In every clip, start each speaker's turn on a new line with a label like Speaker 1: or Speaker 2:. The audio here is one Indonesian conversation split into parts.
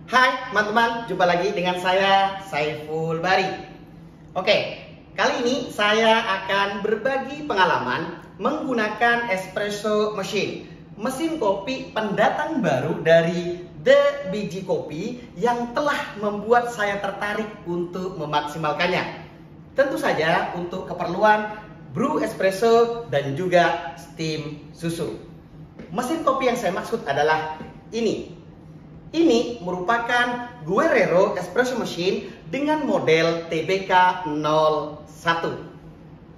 Speaker 1: Hai teman-teman, jumpa lagi dengan saya Saiful Bari. Oke, kali ini saya akan berbagi pengalaman menggunakan espresso machine, mesin kopi pendatang baru dari The Biji Kopi yang telah membuat saya tertarik untuk memaksimalkannya. Tentu saja untuk keperluan brew espresso dan juga steam susu. Mesin kopi yang saya maksud adalah ini. Ini merupakan Guerrero Espresso Machine dengan model TBK 01.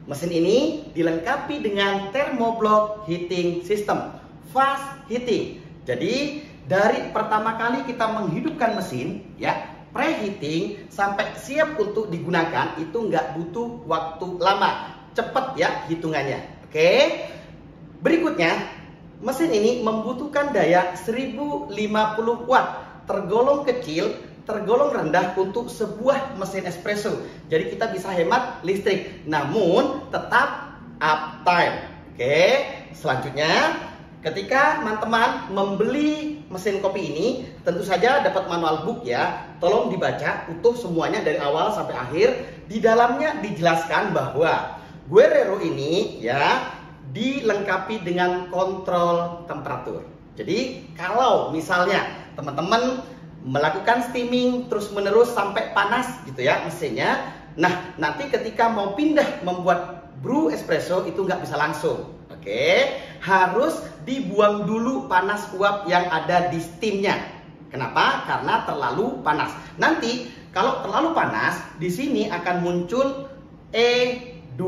Speaker 1: Mesin ini dilengkapi dengan thermoblock heating system, fast heating. Jadi dari pertama kali kita menghidupkan mesin, ya, preheating sampai siap untuk digunakan itu nggak butuh waktu lama, cepat ya hitungannya. Oke, berikutnya. Mesin ini membutuhkan daya 1050 watt, tergolong kecil, tergolong rendah untuk sebuah mesin espresso. Jadi kita bisa hemat listrik, namun tetap uptime. Oke, selanjutnya ketika teman-teman membeli mesin kopi ini, tentu saja dapat manual book ya. Tolong dibaca utuh semuanya dari awal sampai akhir. Di dalamnya dijelaskan bahwa Guerrero ini ya dilengkapi dengan kontrol temperatur. Jadi kalau misalnya teman-teman melakukan steaming terus menerus sampai panas gitu ya mesinnya, nah nanti ketika mau pindah membuat brew espresso itu nggak bisa langsung. Oke, harus dibuang dulu panas uap yang ada di steamnya. Kenapa? Karena terlalu panas. Nanti kalau terlalu panas di sini akan muncul E2.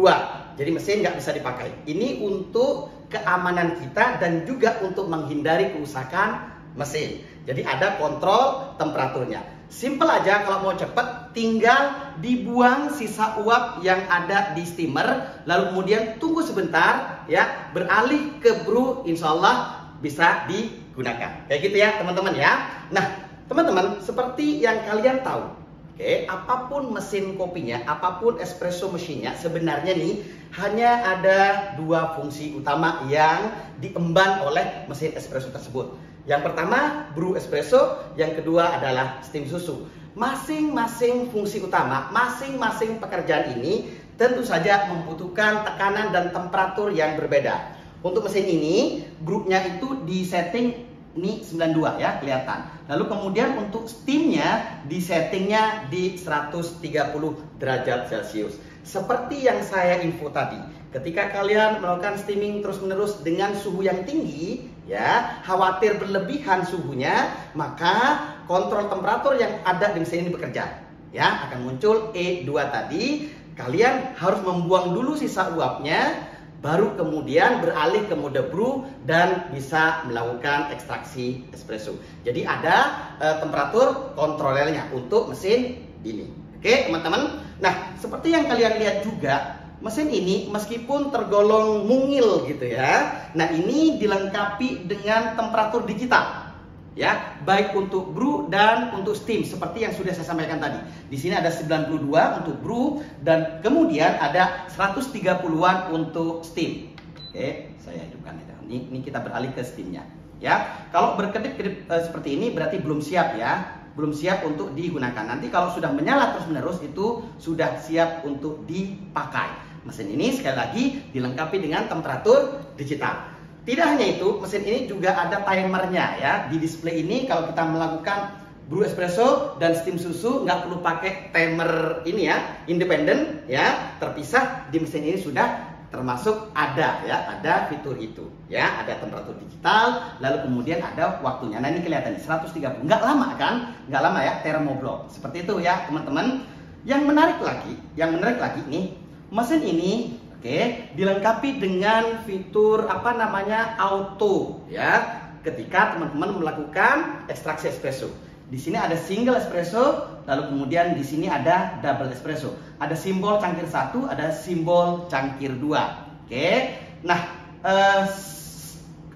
Speaker 1: Jadi mesin nggak bisa dipakai. Ini untuk keamanan kita dan juga untuk menghindari kerusakan mesin. Jadi ada kontrol temperaturnya. Simple aja kalau mau cepet, tinggal dibuang sisa uap yang ada di steamer, lalu kemudian tunggu sebentar ya, beralih ke brew, insya Allah bisa digunakan. Kayak gitu ya teman-teman ya. Nah teman-teman, seperti yang kalian tahu, oke, apapun mesin kopinya, apapun espresso mesinnya, sebenarnya nih hanya ada dua fungsi utama yang diemban oleh mesin espresso tersebut. Yang pertama brew espresso, yang kedua adalah steam susu. Masing-masing fungsi utama, masing-masing pekerjaan ini tentu saja membutuhkan tekanan dan temperatur yang berbeda. Untuk mesin ini, brewnya itu di setting ini 92 ya, kelihatan. Lalu kemudian untuk steamnya di settingnya di 130 derajat Celcius. Seperti yang saya info tadi, ketika kalian melakukan steaming terus-menerus dengan suhu yang tinggi, ya, khawatir berlebihan suhunya, maka kontrol temperatur yang ada di mesin ini bekerja. Ya, akan muncul E2 tadi. Kalian harus membuang dulu sisa uapnya, baru kemudian beralih ke mode brew dan bisa melakukan ekstraksi espresso. Jadi ada temperatur kontrolernya untuk mesin ini. Oke teman-teman. Nah seperti yang kalian lihat juga, mesin ini meskipun tergolong mungil gitu ya, nah ini dilengkapi dengan temperatur digital. Ya, baik untuk brew dan untuk steam seperti yang sudah saya sampaikan tadi. Di sini ada 92 untuk brew dan kemudian ada 130-an untuk steam. Oke, saya hidupkan ini. Ini kita beralih ke steamnya. Ya, kalau berkedip-kedip seperti ini berarti belum siap ya, belum siap untuk digunakan. Nanti kalau sudah menyala terus-menerus itu sudah siap untuk dipakai. Mesin ini sekali lagi dilengkapi dengan temperatur digital. Tidak hanya itu, mesin ini juga ada timernya ya. Di display ini kalau kita melakukan brew espresso dan steam susu nggak perlu pakai timer ini ya, independen ya, terpisah. Di mesin ini sudah termasuk ada ya, ada fitur itu ya, ada temperatur digital, lalu kemudian ada waktunya. Nah ini kelihatan 130, nggak lama kan, nggak lama ya, thermoblock seperti itu ya teman-teman. Yang menarik lagi nih, mesin ini oke, dilengkapi dengan fitur apa namanya auto ya. Ketika teman-teman melakukan ekstraksi espresso, di sini ada single espresso, lalu kemudian di sini ada double espresso. Ada simbol cangkir 1, ada simbol cangkir 2. Oke. Nah,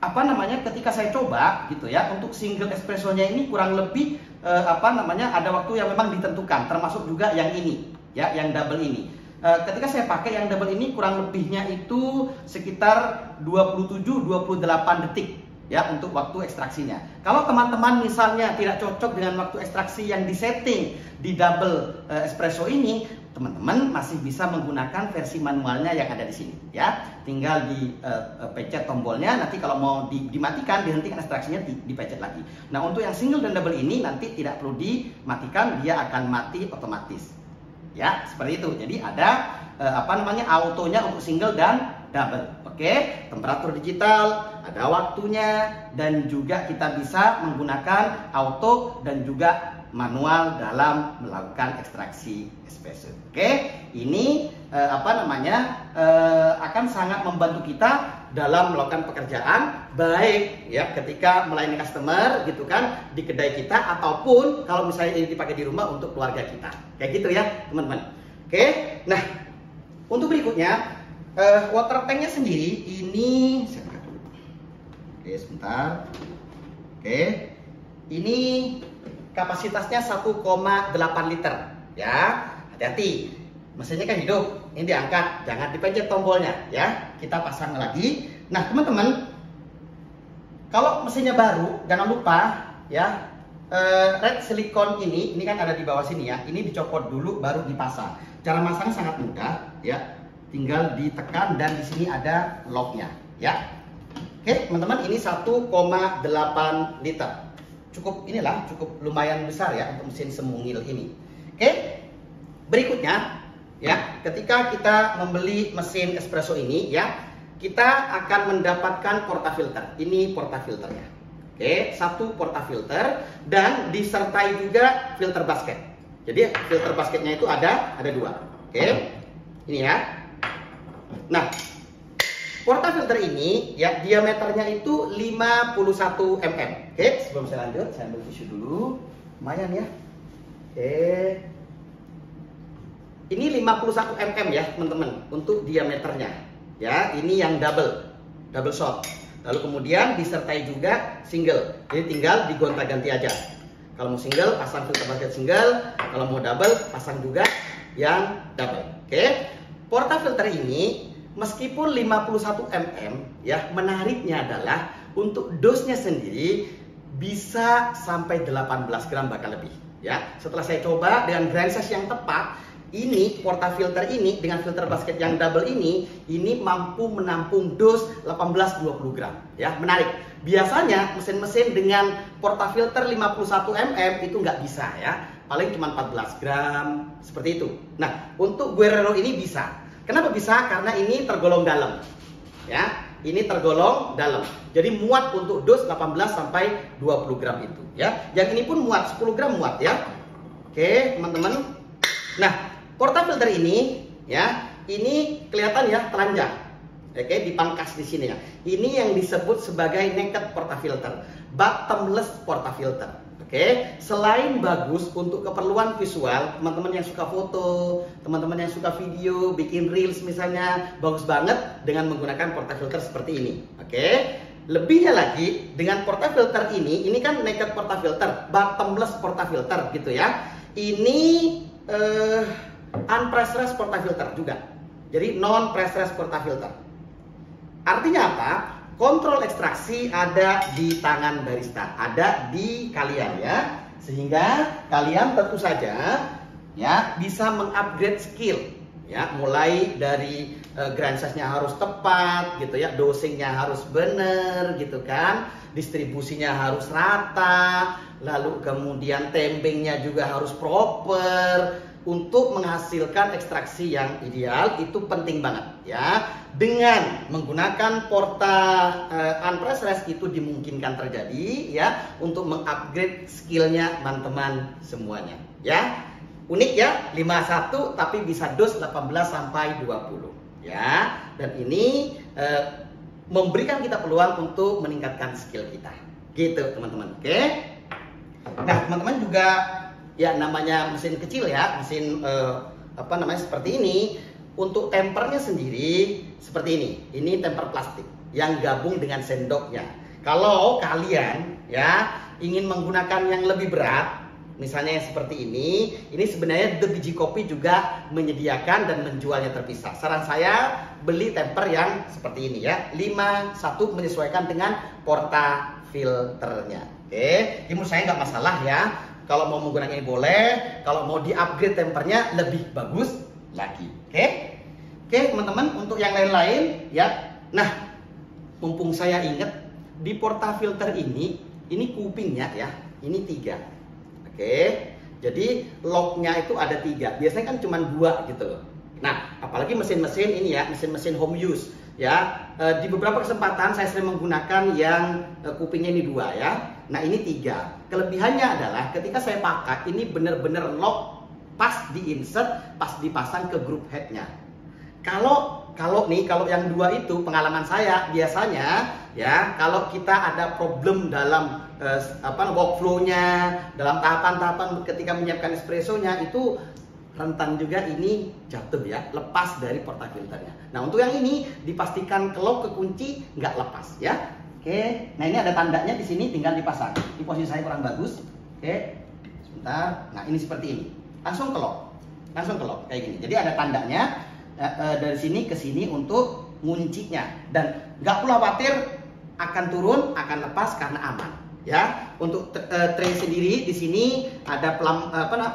Speaker 1: apa namanya? Ketika saya coba gitu ya, untuk single espressonya ini kurang lebih ada waktu yang memang ditentukan, termasuk juga yang ini ya, yang double ini. Ketika saya pakai yang double ini kurang lebihnya itu sekitar 27-28 detik ya untuk waktu ekstraksinya. Kalau teman-teman misalnya tidak cocok dengan waktu ekstraksi yang disetting di double espresso ini, teman-teman masih bisa menggunakan versi manualnya yang ada di sini, ya. Tinggal dipencet tombolnya, nanti kalau mau dimatikan, dihentikan ekstraksinya, dipencet lagi. Nah, untuk yang single dan double ini nanti tidak perlu dimatikan, dia akan mati otomatis. Ya, seperti itu. Jadi ada autonya untuk single dan double. Oke, temperatur digital, ada waktunya, dan juga kita bisa menggunakan auto dan juga manual dalam melakukan ekstraksi espresso. Oke, ini akan sangat membantu kita dalam melakukan pekerjaan, baik ya ketika melayani customer gitu kan di kedai kita, ataupun kalau misalnya ini dipakai di rumah untuk keluarga kita. Kayak gitu ya, teman-teman. Oke, nah untuk berikutnya water tanknya sendiri ini saya angkat dulu. Oke, sebentar. Oke, ini kapasitasnya 1,8 liter ya. Hati-hati, mesinnya kan hidup. Ini diangkat, jangan dipencet tombolnya ya. Kita pasang lagi. Nah, teman-teman, kalau mesinnya baru, jangan lupa ya, red silikon ini kan ada di bawah sini ya. Ini dicopot dulu baru dipasang. Cara masangnya sangat mudah ya. Tinggal ditekan dan di sini ada locknya ya. Oke, teman-teman, ini 1,8 liter. Cukup lumayan besar ya untuk mesin semungil ini. Oke, berikutnya ya, ketika kita membeli mesin espresso ini ya, kita akan mendapatkan portafilter. Ini portafilternya. Oke, satu portafilter dan disertai juga filter basket. Jadi filter basketnya itu ada dua. Oke, ini ya. Nah, portafilter ini ya diameternya itu 51 mm. Oke, sebelum saya lanjut, saya ambil tisu dulu. Lumayan ya. Oke. Ini 51 mm ya, teman-teman, untuk diameternya. Ya, ini yang double shot. Lalu kemudian disertai juga single. Jadi tinggal digonta-ganti aja. Kalau mau single, pasang filter basket single. Kalau mau double, pasang juga yang double. Oke. Portafilter ini meskipun 51 mm ya, menariknya adalah untuk dosnya sendiri bisa sampai 18 gram bahkan lebih ya. Setelah saya coba dengan grind size yang tepat, ini portafilter ini dengan filter basket yang double ini mampu menampung dos 18-20 gram ya. Menarik. Biasanya mesin-mesin dengan portafilter 51 mm itu nggak bisa ya, paling cuma 14 gram seperti itu. Nah, untuk Guerrero ini bisa. Kenapa bisa? Karena ini tergolong dalam ya. Ini tergolong dalam, jadi muat untuk dos 18 sampai 20 gram itu ya. Yang ini pun muat, 10 gram muat ya. Oke, teman-teman. Nah, portafilter ini ya, ini kelihatan ya telanjang. Oke, dipangkas di sini ya. Ini yang disebut sebagai naked portafilter, bottomless portafilter. Oke, selain bagus untuk keperluan visual, teman-teman yang suka foto, teman-teman yang suka video, bikin reels misalnya, bagus banget dengan menggunakan portafilter seperti ini. Oke, lebihnya lagi dengan portafilter ini kan naked portafilter, bottomless portafilter gitu ya. Ini unpressurized portafilter juga. Jadi non pressurized portafilter. Artinya apa? Kontrol ekstraksi ada di tangan barista, ada di kalian ya. Sehingga kalian tentu saja ya bisa mengupgrade skill ya, mulai dari grind size-nya harus tepat gitu ya, dosingnya harus benar gitu kan, distribusinya harus rata, lalu kemudian tembengnya juga harus proper. Untuk menghasilkan ekstraksi yang ideal itu penting banget ya. Dengan menggunakan porta unpressurized itu dimungkinkan terjadi ya, untuk mengupgrade skillnya teman-teman semuanya ya. Unik ya, 51 tapi bisa dos 18 sampai 20 ya. Dan ini memberikan kita peluang untuk meningkatkan skill kita gitu teman-teman. Oke. Nah, teman-teman juga ya, namanya mesin kecil ya, mesin seperti ini. Untuk tempernya sendiri seperti ini. Ini temper plastik yang gabung dengan sendoknya. Kalau kalian ya ingin menggunakan yang lebih berat misalnya yang seperti ini sebenarnya The Biji Kopi juga menyediakan dan menjualnya terpisah. Saran saya beli temper yang seperti ini ya, 51 menyesuaikan dengan portafilternya. Oke, menurut saya nggak masalah ya. Kalau mau menggunakan ini boleh, kalau mau di-upgrade tempernya lebih bagus lagi. Oke, teman-teman, untuk yang lain-lain ya. Nah, mumpung saya ingat di portafilter ini kupingnya ya, ini 3. Oke, jadi locknya itu ada 3. Biasanya kan cuma 2 gitu loh. Nah, apalagi mesin-mesin ini ya, mesin-mesin home use ya. Di beberapa kesempatan saya sering menggunakan yang kupingnya ini 2 ya. Nah, ini 3. Kelebihannya adalah ketika saya pakai ini benar-benar lock pas di-insert, pas dipasang ke group headnya. Kalau yang 2 itu pengalaman saya biasanya ya, kalau kita ada problem dalam workflow-nya, dalam tahapan-tahapan ketika menyiapkan espressonya itu rentan juga ini jatuh ya, lepas dari portafilternya. Nah, untuk yang ini dipastikan lock kekunci nggak lepas ya. Oke, nah ini ada tandanya di sini, tinggal dipasang. Di posisi saya kurang bagus. Oke, sebentar. Nah, ini seperti ini, langsung ke lock kayak gini. Jadi ada tandanya dari sini ke sini untuk nguncinya, dan nggak perlu khawatir akan turun, akan lepas karena aman ya. Untuk tray sendiri di sini ada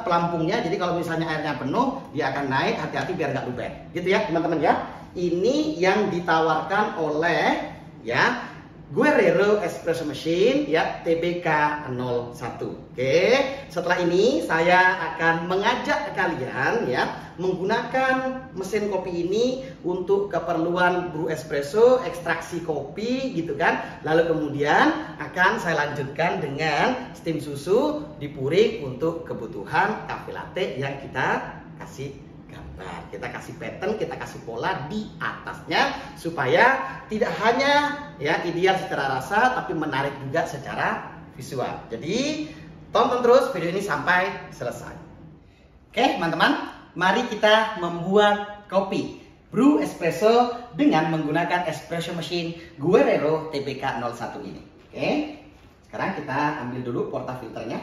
Speaker 1: pelampungnya, jadi kalau misalnya airnya penuh dia akan naik, hati-hati biar nggak luber gitu ya teman-teman ya. Ini yang ditawarkan oleh ya Guerrero Espresso Machine ya, TBK 01. Oke, setelah ini saya akan mengajak kalian ya menggunakan mesin kopi ini untuk keperluan brew espresso, ekstraksi kopi gitu kan. Lalu kemudian akan saya lanjutkan dengan steam susu di puring untuk kebutuhan cafe latte yang kita kasih gambar, kita kasih pattern, kita kasih pola di atasnya supaya tidak hanya ya ideal secara rasa tapi menarik juga secara visual. Jadi tonton terus video ini sampai selesai. Oke teman-teman, mari kita membuat kopi brew espresso dengan menggunakan espresso machine Guerrero TBK 01 ini. Oke, sekarang kita ambil dulu portafilternya.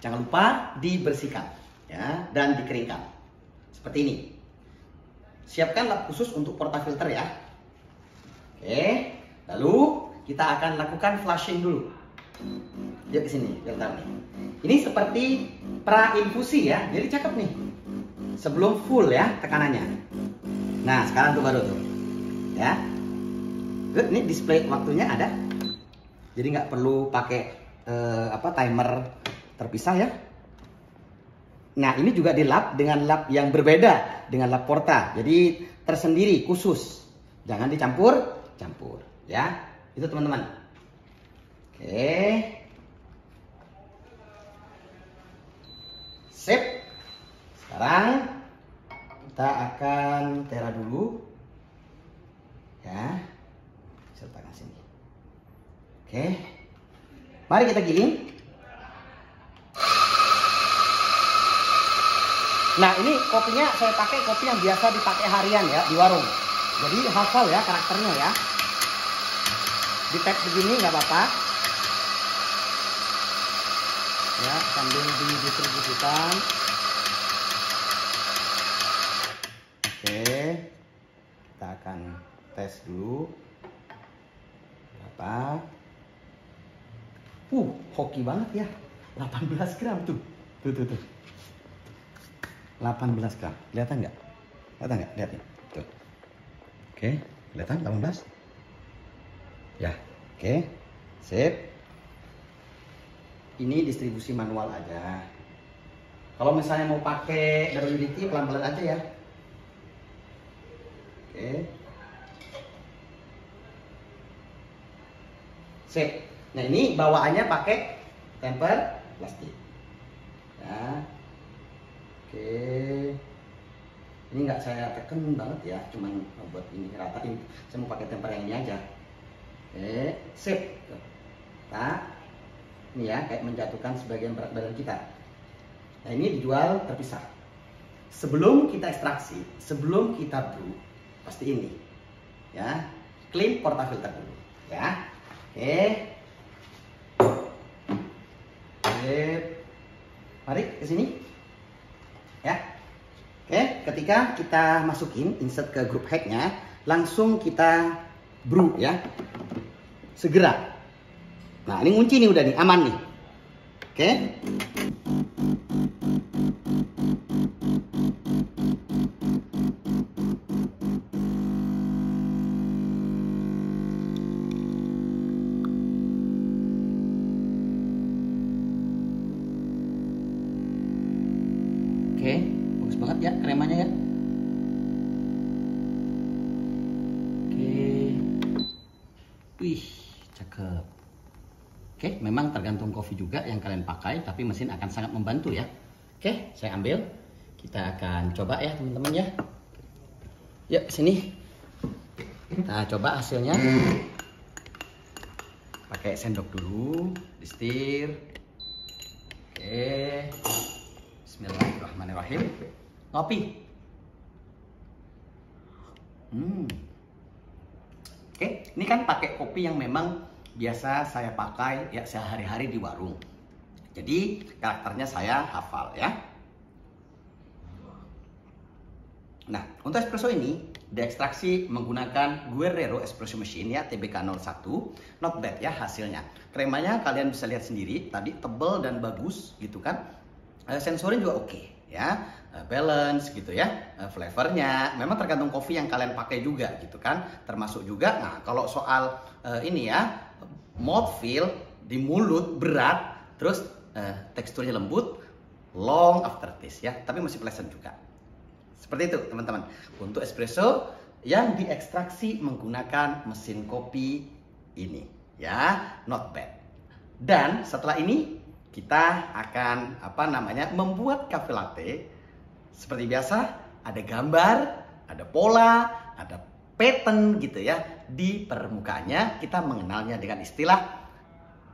Speaker 1: Jangan lupa dibersihkan ya dan dikeringkan. Seperti ini. Siapkan lap khusus untuk portafilter ya. Oke, lalu kita akan lakukan flushing dulu. Lihat ke sini, bentar nih. Ini seperti pra infusi ya. Jadi cakep nih. Sebelum full ya tekanannya. Nah, sekarang tuh baru tuh. Ya. Good, ini display waktunya ada. Jadi nggak perlu pakai timer terpisah ya. Nah, ini juga dilap dengan lap yang berbeda dengan lap porta. Jadi tersendiri, khusus. Jangan dicampur-campur ya. Itu teman-teman. Oke. Sip. Sekarang kita akan tera dulu. Ya. Sertakan sini. Oke. Mari kita giling. Nah, ini kopinya saya pakai kopi yang biasa dipakai harian ya di warung. Jadi hafal ya karakternya ya. Di tap begini nggak apa-apa. Ya, sambil didistribusikan. Oke, kita akan tes dulu. Berapa? Hoki banget ya. 18 gram tuh. Tuh. 18 gram, kelihatan nggak? Lihat nih, tuh. Oke, kelihatan 18? Ya, oke, sip. Ini distribusi manual aja. Kalau misalnya mau pakai WD pelan-pelan aja ya. Oke. Sip. Nah, ini bawaannya pakai temper plastik. Ya. Oke, ini nggak saya tekan banget ya, cuman buat ini ratain. Saya mau pakai temper yang ini aja. Oke, sip. Nah, ini ya kayak menjatuhkan sebagian berat badan kita. Nah, ini dijual terpisah. Sebelum kita ekstraksi, sebelum kita brew, pasti ini, ya, clean portafilter dulu, ya. Oke, sip. Mari ke sini. Ya. Oke, ketika kita masukin insert ke grup hacknya, langsung kita brew ya. Segera. Nah, ini ngunci nih udah nih, aman nih. Oke. Oke, bagus banget ya kremanya ya. Oke. Wih, cakep. Oke, memang tergantung kopi juga yang kalian pakai, tapi mesin akan sangat membantu ya. Oke, saya ambil. Kita akan coba ya teman-teman ya. Yuk, sini. Kita coba hasilnya. Pakai sendok dulu, di setir. Oke. Bismillahirrahmanirrahim. Ngopi. Oke, ini kan pakai kopi yang memang biasa saya pakai ya sehari-hari di warung. Jadi karakternya saya hafal ya. Nah, untuk espresso ini diekstraksi menggunakan Guerrero Espresso Machine ya, TBK 01. Not bad ya hasilnya. Kremanya kalian bisa lihat sendiri, tadi tebal dan bagus gitu kan. Sensorin juga oke ya, balance gitu ya, flavornya memang tergantung kopi yang kalian pakai juga gitu kan, termasuk juga. Nah, kalau soal ini ya, mouthfeel di mulut berat, terus teksturnya lembut, long aftertaste ya, tapi masih pleasant juga. Seperti itu teman-teman untuk espresso yang diekstraksi menggunakan mesin kopi ini ya, not bad. Dan setelah ini kita akan membuat cafe latte. Seperti biasa, ada gambar, ada pola, ada pattern gitu ya. Di permukaannya kita mengenalnya dengan istilah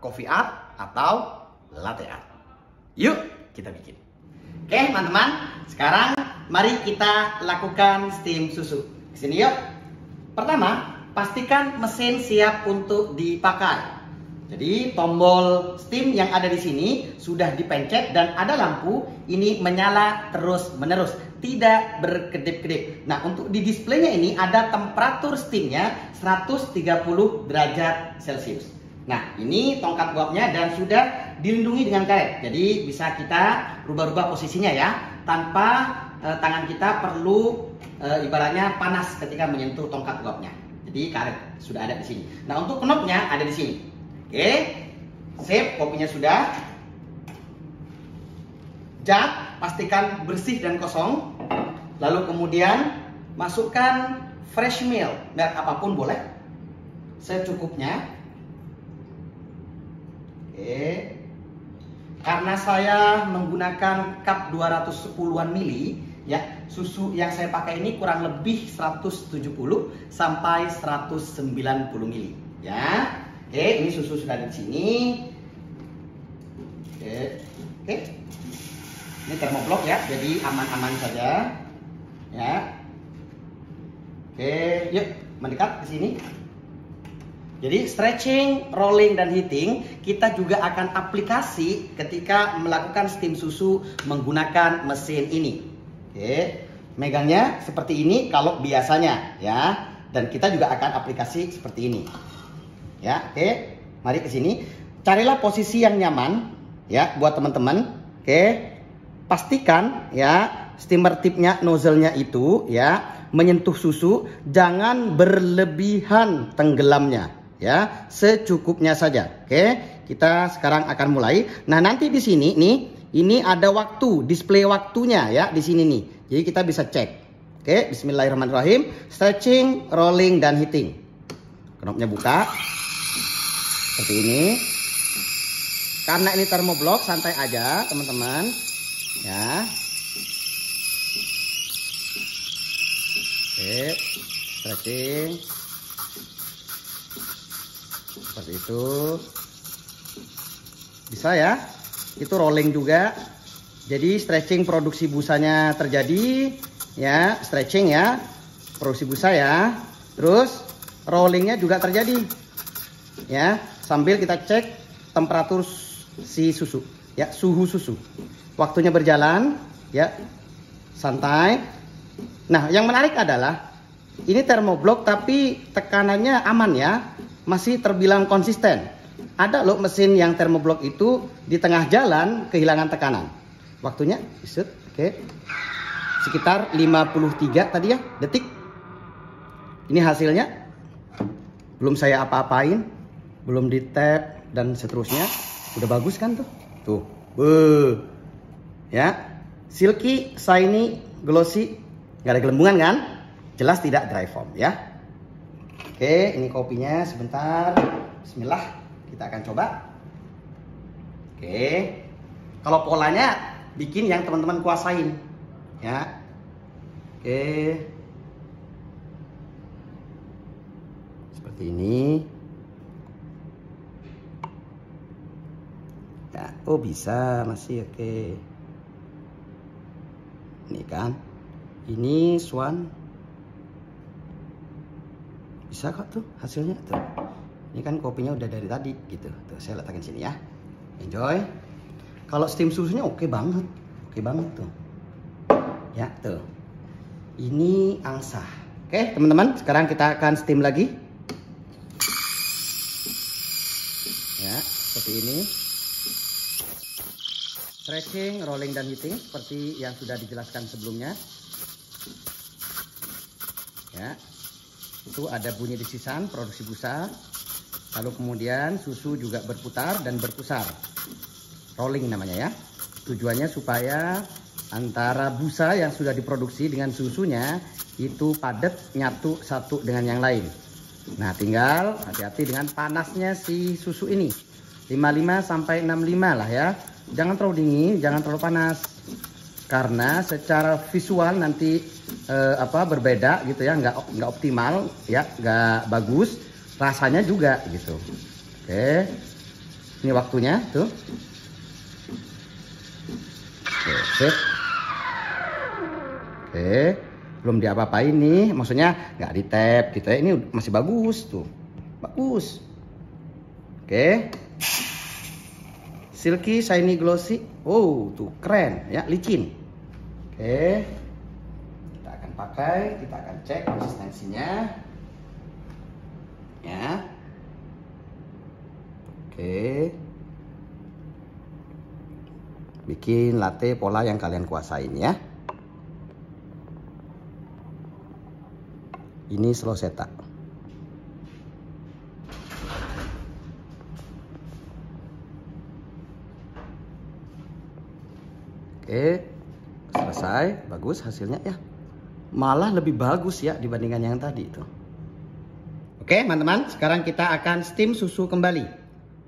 Speaker 1: coffee art atau latte art. Yuk kita bikin. Oke teman-teman, sekarang mari kita lakukan steam susu. Kesini yuk. Pertama, pastikan mesin siap untuk dipakai. Jadi tombol steam yang ada di sini sudah dipencet dan ada lampu ini menyala terus-menerus, tidak berkedip-kedip. Nah, untuk di displaynya ini ada temperatur steamnya 130 derajat Celcius. Nah, ini tongkat uapnya dan sudah dilindungi dengan karet. Jadi bisa kita rubah-rubah posisinya ya, tanpa tangan kita perlu ibaratnya panas ketika menyentuh tongkat uapnya. Jadi karet sudah ada di sini. Nah, untuk knopnya ada di sini. Oke, sip, kopinya sudah. Jug, pastikan bersih dan kosong. Lalu kemudian masukkan fresh milk, merek apapun boleh, secukupnya. Oke, karena saya menggunakan cup 210-an mili, ya, susu yang saya pakai ini kurang lebih 170 sampai 190 mili, ya. Oke, ini susu sudah ada di sini. Oke. Ini termoblok ya, jadi aman-aman saja. Ya. Oke, yuk mendekat ke sini. Jadi stretching, rolling dan heating kita juga akan aplikasi ketika melakukan steam susu menggunakan mesin ini. Oke, megangnya seperti ini kalau biasanya ya, dan kita juga akan aplikasi seperti ini. Ya, oke. Mari ke sini. Carilah posisi yang nyaman ya buat teman-teman. Oke. Pastikan ya steamer tipnya, nozzle-nya itu ya menyentuh susu, jangan berlebihan tenggelamnya ya, secukupnya saja. Oke. Kita sekarang akan mulai. Nah, nanti di sini nih, ini ada waktu, display waktunya ya di sini nih. Jadi kita bisa cek. Oke, bismillahirrahmanirrahim. Stretching, rolling dan heating. Knopnya buka. Seperti ini. Karena ini termoblok, santai aja teman-teman ya. Oke, stretching seperti itu. Bisa ya. Itu rolling juga. Jadi stretching produksi busanya terjadi ya, stretching ya, produksi busa ya. Terus rollingnya juga terjadi ya, sambil kita cek temperatur si susu. ya suhu susu. Waktunya berjalan, ya santai. Nah, yang menarik adalah ini termoblok tapi tekanannya aman ya, masih terbilang konsisten. Ada loh mesin yang termoblok itu di tengah jalan kehilangan tekanan. Waktunya isut, oke. Sekitar 53 tadi ya detik. Ini hasilnya. Belum saya apa-apain, belum di tap dan seterusnya. Udah bagus kan tuh? Tuh. Ya. Silky, shiny, glossy, nggak ada gelembungan kan? Jelas tidak dry foam ya. Oke, ini kopinya sebentar. Bismillah, kita akan coba. Oke. Kalau polanya bikin yang teman-teman kuasain ya. Oke. Seperti ini. Ya, oh bisa masih oke. Ini kan. Ini Swan. Bisa kok tuh hasilnya tuh. Ini kan kopinya udah dari tadi gitu. Tuh saya letakkan sini ya. Enjoy. Kalau steam susunya oke banget. Oke banget tuh. Ya, tuh. Ini angsa. Oke, teman-teman, sekarang kita akan steam lagi. Ya, seperti ini. Stretching, rolling dan heating seperti yang sudah dijelaskan sebelumnya. Ya. Itu ada bunyi desisan, produksi busa. Lalu kemudian susu juga berputar dan berpusar. Rolling namanya ya. Tujuannya supaya antara busa yang sudah diproduksi dengan susunya itu padat, nyatu satu dengan yang lain. Nah, tinggal hati-hati dengan panasnya si susu ini. 55 sampai 65 lah ya. Jangan terlalu dingin, jangan terlalu panas. Karena secara visual nanti berbeda gitu ya, nggak optimal ya, nggak bagus. Rasanya juga gitu. Oke. Ini waktunya tuh. Oke, sip. Oke, belum diapa-apain nih, maksudnya nggak di tap gitu ya. Ini masih bagus tuh, bagus. Oke, silky, shiny, glossy. Oh, tuh keren ya, licin. Oke, kita akan pakai, kita akan cek konsistensinya. Ya. Oke. Bikin latte pola yang kalian kuasain ya. Ini slow setup. Oke, selesai. Bagus hasilnya ya. Malah lebih bagus ya dibandingkan yang tadi itu. Oke teman-teman, sekarang kita akan steam susu kembali.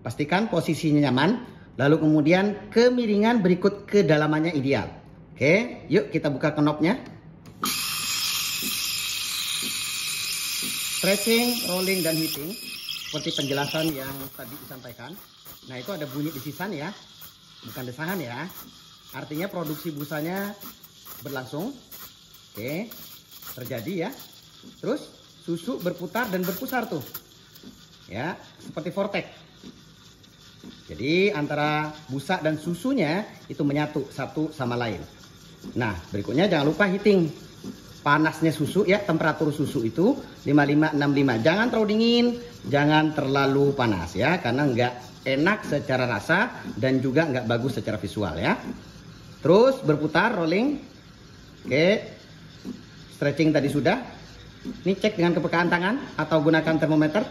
Speaker 1: Pastikan posisinya nyaman. Lalu kemudian kemiringan berikut kedalamannya ideal. Oke, yuk kita buka knopnya. Stretching, rolling, dan heating. Seperti penjelasan yang tadi disampaikan. Nah, itu ada bunyi desisan ya. Bukan desahan ya. Artinya produksi busanya berlangsung. Oke, terjadi ya. Terus susu berputar dan berpusar tuh. Ya, seperti vortex. Jadi antara busa dan susunya itu menyatu satu sama lain. Nah, berikutnya jangan lupa heating. Panasnya susu ya, temperatur susu itu 55-65. Jangan terlalu dingin, jangan terlalu panas ya, karena nggak enak secara rasa dan juga nggak bagus secara visual ya. Terus berputar, rolling. Oke, stretching tadi sudah. Ini cek dengan kepekaan tangan atau gunakan termometer.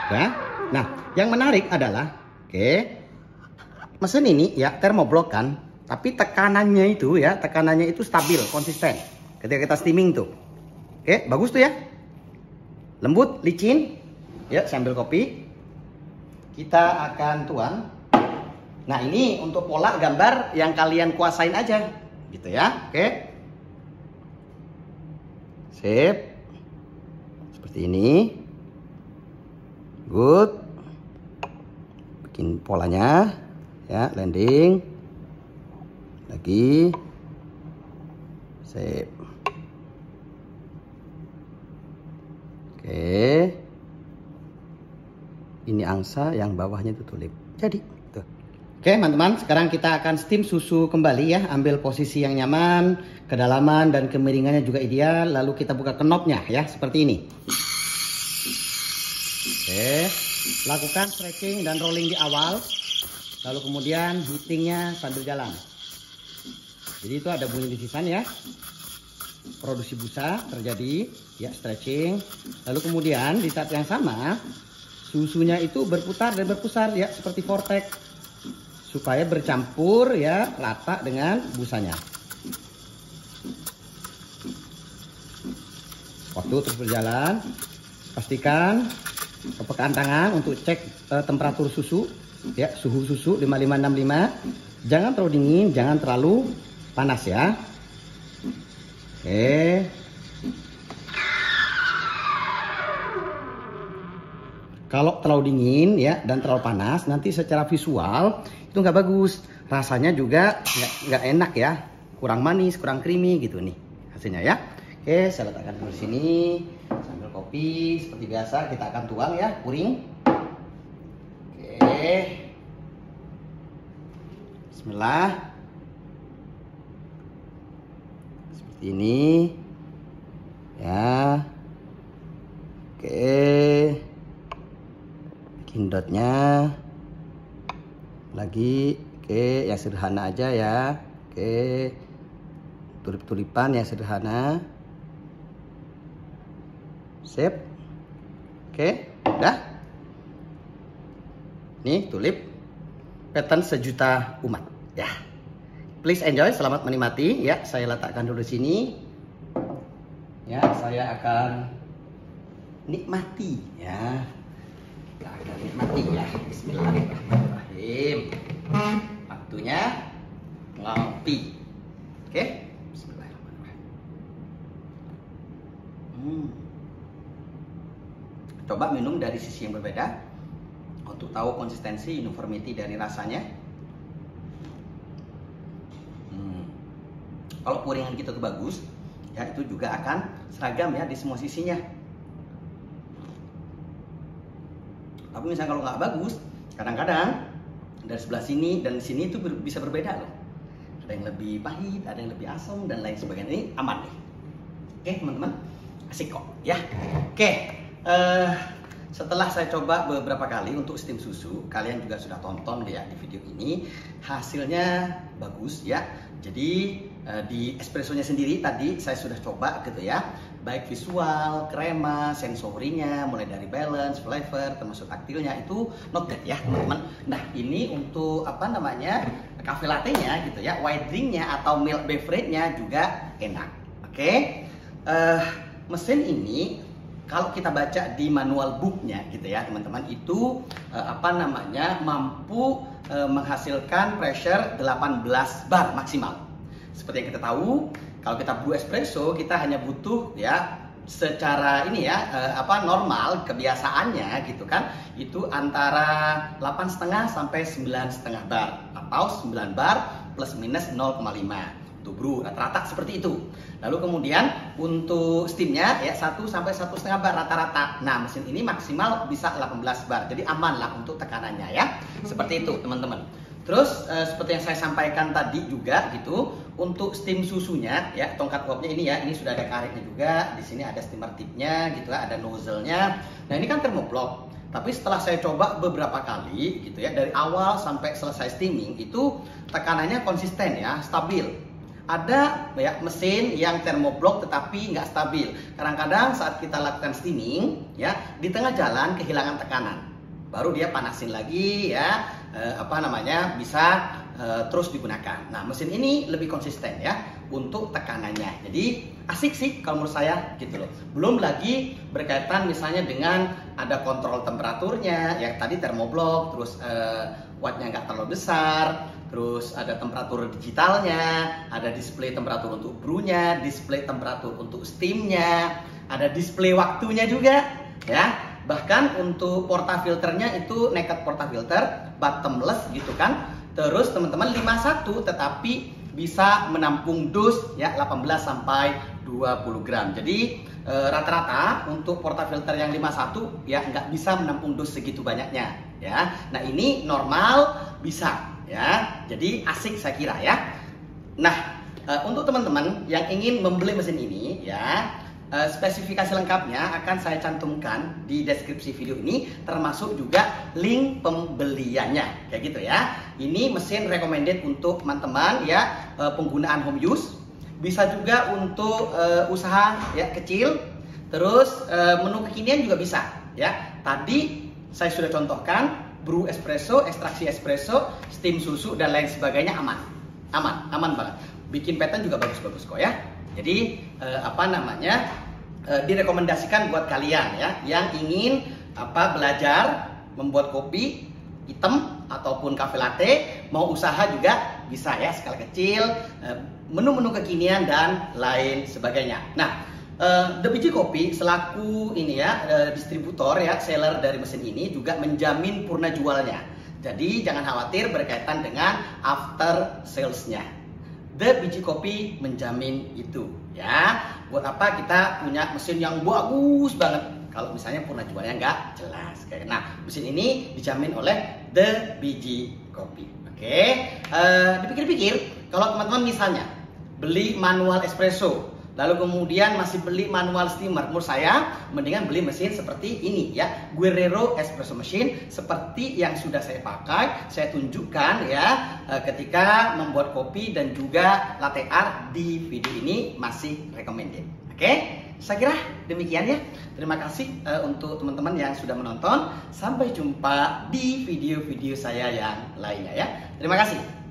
Speaker 1: Ya. Nah, yang menarik adalah, oke, mesin ini ya termoblok kan, tapi tekanannya itu stabil, konsisten. Ketika kita steaming tuh, oke, bagus tuh ya, lembut, licin. Ya, sambil kopi, kita akan tuang. Nah, ini untuk pola gambar yang kalian kuasain aja, gitu ya, oke. Sip, seperti ini. Good. Bikin polanya ya, landing lagi. Sip. Oke, ini angsa, yang bawahnya itu tulip. Jadi tuh. Oke teman-teman, sekarang kita akan steam susu kembali ya. Ambil posisi yang nyaman, kedalaman dan kemiringannya juga ideal. Lalu kita buka knopnya ya, seperti ini. Oke, lakukan stretching dan rolling di awal. Lalu kemudian heatingnya sambil jalan. Jadi itu ada bunyi lisisan ya. Produksi busa terjadi ya, stretching. Lalu kemudian di saat yang sama susunya itu berputar dan berpusar ya, seperti vortex, supaya bercampur ya, rata dengan busanya. Waktu terus berjalan, pastikan kepekaan tangan untuk cek temperatur susu ya, suhu susu 5565. Jangan terlalu dingin, jangan terlalu panas ya. Oke. Kalau terlalu dingin ya dan terlalu panas, nanti secara visual itu nggak bagus. Rasanya juga nggak enak ya, kurang manis, kurang creamy gitu nih hasilnya ya. Oke, saya letakkan dulu sini sambil kopi. Seperti biasa kita akan tuang ya, puring. Oke, Bismillah. Seperti ini ya. Oke, dotnya lagi. Oke, yang sederhana aja ya. Oke, tulip-tulipan yang sederhana. Sip. Oke, udah. Nih tulip pattern sejuta umat ya. Please enjoy, selamat menikmati ya. Saya letakkan dulu sini ya, saya akan nikmati ya. Kita akan nikmati ya. Bismillahirrahmanirrahim. Waktunya ngopi. Oke, Bismillahirrahmanirrahim. Coba minum dari sisi yang berbeda untuk tahu konsistensi, uniformity dari rasanya. Kalau puringan kita tuh bagus ya, itu juga akan seragam ya di semua sisinya. Tapi misalnya kalau nggak bagus, kadang-kadang dari sebelah sini dan sini itu bisa berbeda loh. Ada yang lebih pahit, ada yang lebih asam dan lain sebagainya. Ini aman nih. Oke teman-teman, asik kok ya. Oke, setelah saya coba beberapa kali untuk steam susu, kalian juga sudah tonton ya di video ini, hasilnya bagus ya. Jadi di espressonya sendiri tadi saya sudah coba gitu ya, baik visual, krema, sensorinya, mulai dari balance, flavor, termasuk taktilnya itu not bad ya teman-teman. Nah ini untuk apa namanya, cafe latte-nya gitu ya, white drink-nya atau milk beverage-nya juga enak. Oke, mesin ini kalau kita baca di manual booknya gitu ya teman-teman, itu apa namanya, mampu menghasilkan pressure 18 bar maksimal. Seperti yang kita tahu, kalau kita brew espresso kita hanya butuh ya, secara ini ya apa normal kebiasaannya gitu kan, itu antara 8,5 sampai 9,5 bar atau 9 bar plus minus 0,5 untuk brew, rata-rata seperti itu. Lalu kemudian untuk steamnya ya 1 sampai 1,5 bar rata-rata. Nah mesin ini maksimal bisa 18 bar, jadi aman lah untuk tekanannya ya. Seperti itu teman-teman. Terus seperti yang saya sampaikan tadi juga gitu, untuk steam susunya ya, tongkat uapnya ini ya, ini sudah ada karetnya juga, di sini ada steamer tipnya gitu ya, ada nozzle-nya. Nah ini kan thermoblok, tapi setelah saya coba beberapa kali gitu ya, dari awal sampai selesai steaming itu tekanannya konsisten ya, stabil. Ada ya mesin yang thermoblok tetapi nggak stabil. Kadang-kadang saat kita lakukan steaming ya, di tengah jalan kehilangan tekanan, baru dia panasin lagi ya, apa namanya, bisa terus digunakan. Nah mesin ini lebih konsisten ya untuk tekanannya, jadi asik sih kalau menurut saya gitu loh. Belum lagi berkaitan misalnya dengan ada kontrol temperaturnya ya, tadi thermoblok, terus wattnya nggak terlalu besar, terus ada temperatur digitalnya, ada display temperatur untuk brewnya, display temperatur untuk steamnya, ada display waktunya juga ya. Bahkan untuk portafilternya itu naked portafilter, bottomless gitu kan. Terus teman-teman 51 tetapi bisa menampung dus ya 18 sampai 20 gram. Jadi rata-rata untuk portafilter yang 51 ya nggak bisa menampung dus segitu banyaknya ya. Nah ini normal bisa ya. Jadi asik saya kira ya. Nah, untuk teman-teman yang ingin membeli mesin ini ya, spesifikasi lengkapnya akan saya cantumkan di deskripsi video ini, termasuk juga link pembeliannya kayak gitu ya. Ini mesin recommended untuk teman-teman ya, penggunaan home use, bisa juga untuk usaha ya kecil. Terus menu kekinian juga bisa ya. Tadi saya sudah contohkan brew espresso, ekstraksi espresso, steam susu dan lain sebagainya, aman banget. Bikin pattern juga bagus-bagus kok ya. Jadi direkomendasikan buat kalian ya yang ingin belajar membuat kopi hitam ataupun cafe latte, mau usaha juga bisa ya, skala kecil, menu-menu kekinian dan lain sebagainya. Nah, The Biji Kopi selaku ini ya, distributor ya, seller dari mesin ini juga menjamin purna jualnya. Jadi jangan khawatir berkaitan dengan after salesnya. The Biji Kopi menjamin itu ya. Buat apa kita punya mesin yang bagus banget kalau misalnya purna jualnya nggak jelas. Nah, mesin ini dijamin oleh The Biji Kopi. Oke, dipikir-pikir kalau teman-teman misalnya beli manual espresso, lalu kemudian masih beli manual steamer, menurut saya mendingan beli mesin seperti ini ya, Guerrero Espresso Machine, seperti yang sudah saya pakai, saya tunjukkan ya ketika membuat kopi dan juga latte art di video ini, masih recommended. Oke, saya kira demikian ya. Terima kasih untuk teman-teman yang sudah menonton. Sampai jumpa di video-video saya yang lainnya ya. Terima kasih.